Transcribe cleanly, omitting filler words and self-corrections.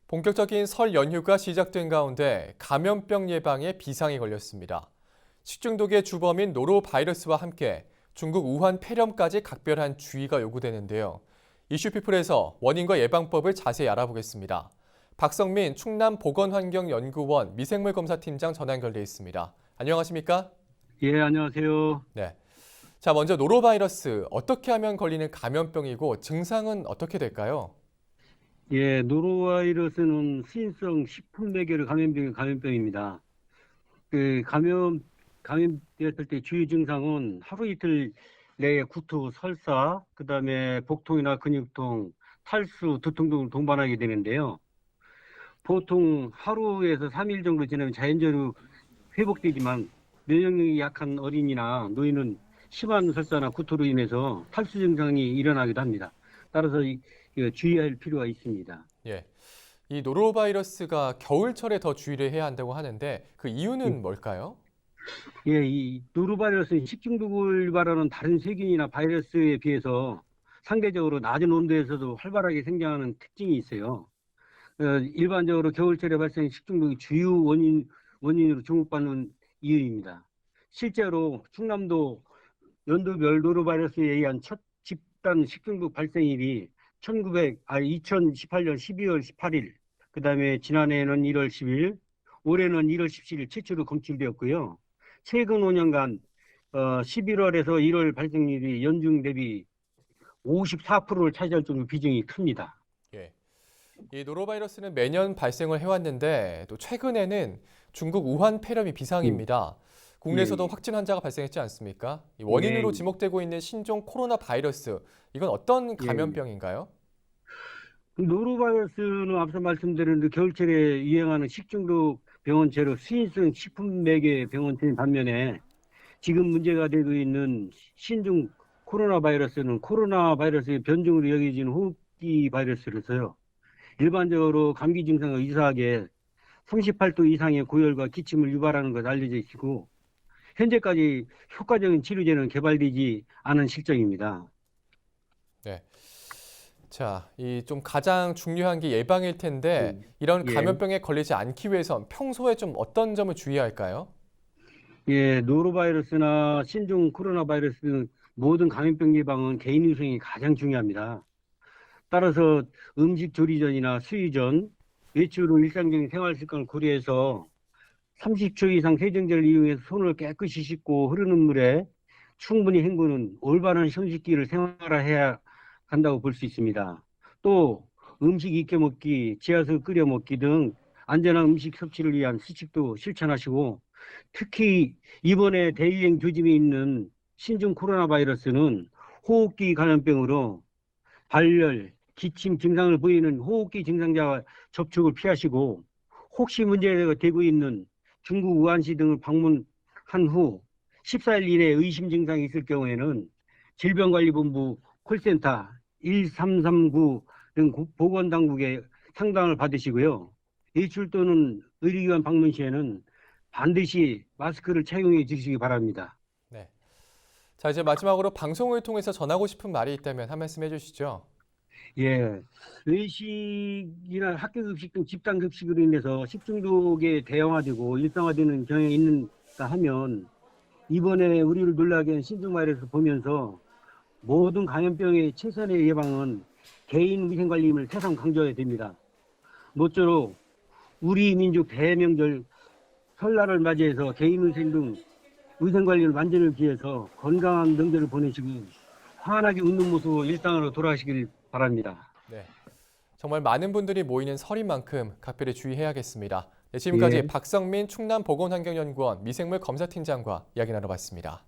본격적인 설 연휴가 시작된 가운데 감염병 예방에 비상이 걸렸습니다. 식중독의 주범인 노로바이러스와 함께 중국 우한 폐렴까지 각별한 주의가 요구되는데요. 이슈피플에서 원인과 예방법을 자세히 알아보겠습니다. 박성민 충남보건환경연구원 미생물검사팀장 전화 연결돼 있습니다. 안녕하십니까? 예, 안녕하세요. 네. 자, 먼저 노로바이러스 어떻게 하면 걸리는 감염병이고 증상은 어떻게 될까요? 예, 노로바이러스는 수인성 식품매개류 감염병입니다. 감염되었을 때 주요 증상은 하루 이틀 내에 구토, 설사, 그다음에 복통이나 근육통, 탈수, 두통 등을 동반하게 되는데요. 보통 하루에서 3일 정도 지나면 자연적으로 회복되지만 면역력이 약한 어린이나 노인은 심한 설사나 구토로 인해서 탈수 증상이 일어나기도 합니다. 따라서 주의할 필요가 있습니다. 예. 이 노로바이러스가 겨울철에 더 주의를 해야 한다고 하는데 그 이유는 뭘까요? 예, 이 노로바이러스는 식중독을 유발하는 다른 세균이나 바이러스에 비해서 상대적으로 낮은 온도에서도 활발하게 생장하는 특징이 있어요. 일반적으로 겨울철에 발생한 식중독이 주요 원인으로 주목받는 이유입니다. 실제로 충남도 연도별 노로바이러스에 의한 첫 집단 식중독 발생일이 2018년 12월 18일, 그 다음에 지난해에는 1월 10일, 올해는 1월 17일 최초로 검출되었고요. 최근 5년간 11월에서 1월 발생률이 연중 대비 54%를 차지할 정도로 비중이 큽니다. 예. 이 노로바이러스는 매년 발생을 해왔는데 또 최근에는 중국 우한 폐렴이 음, 비상입니다. 예, 국내에서도 확진 환자가 발생했지 않습니까? 이 예, 원인으로 지목되고 있는 신종 코로나 바이러스, 이건 어떤 예. 감염병인가요? 노로바이러스는 앞서 말씀드린 그 겨울철에 유행하는 식중독 병원체로 수인성 식품 매개 병원체인 반면에 지금 문제가 되고 있는 신종 코로나 바이러스는 코로나 바이러스의 변종으로 여겨지는 호흡기 바이러스로서요. 일반적으로 감기 증상과 유사하게 38도 이상의 고열과 기침을 유발하는 것으로 알려져 있고 현재까지 효과적인 치료제는 개발되지 않은 실정입니다. 네. 자, 이 좀 가장 중요한 게 예방일 텐데 이런 예. 감염병에 걸리지 않기 위해선 평소에 좀 어떤 점을 주의해야 할까요? 예, 노로바이러스나 신종 코로나 바이러스 등 모든 감염병 예방은 개인 위생이 가장 중요합니다. 따라서 음식 조리 전이나 수유 전, 외출 후 일상적인 생활 습관을 고려해서 30초 이상 세정제를 이용해서 손을 깨끗이 씻고 흐르는 물에 충분히 헹구는 올바른 손 씻기를 생활화해야 한다고 볼 수 있습니다. 또 음식 익혀 먹기, 지하수 끓여 먹기 등 안전한 음식 섭취를 위한 수칙도 실천하시고 특히 이번에 대유행 조짐이 있는 신종 코로나 바이러스는 호흡기 감염병으로 발열, 기침 증상을 보이는 호흡기 증상자와 접촉을 피하시고 혹시 문제가 되고 있는 중국 우한시 등을 방문한 후 14일 이내에 의심 증상이 있을 경우에는 질병관리본부 콜센터 1339 등 보건당국의 상담을 받으시고요. 외출 또는 의료기관 방문 시에는 반드시 마스크를 착용해 주시기 바랍니다. 네. 자, 이제 마지막으로 방송을 통해서 전하고 싶은 말이 있다면 한 말씀 해주시죠. 예, 외식이나 학교 급식 등 집단 급식으로 인해서 식중독에 대형화되고 일상화되는 경향이 있는가 하면 이번에 우리를 놀라게 한 신종 바이러스 보면서 모든 감염병의 최선의 예방은 개인 위생관리임을 새삼 강조해야 됩니다. 모쪼록 우리 민족 대명절 설날을 맞이해서 개인위생 등 위생관리를 만전을 기해서 건강한 명절을 보내시고 환하게 웃는 모습으로 일상으로 돌아가시길 바랍니다. 네. 정말 많은 분들이 모이는 설인 만큼 각별히 주의해야겠습니다. 네, 지금까지 예. 박성민 충남보건환경연구원 미생물 검사팀장과 이야기 나눠봤습니다.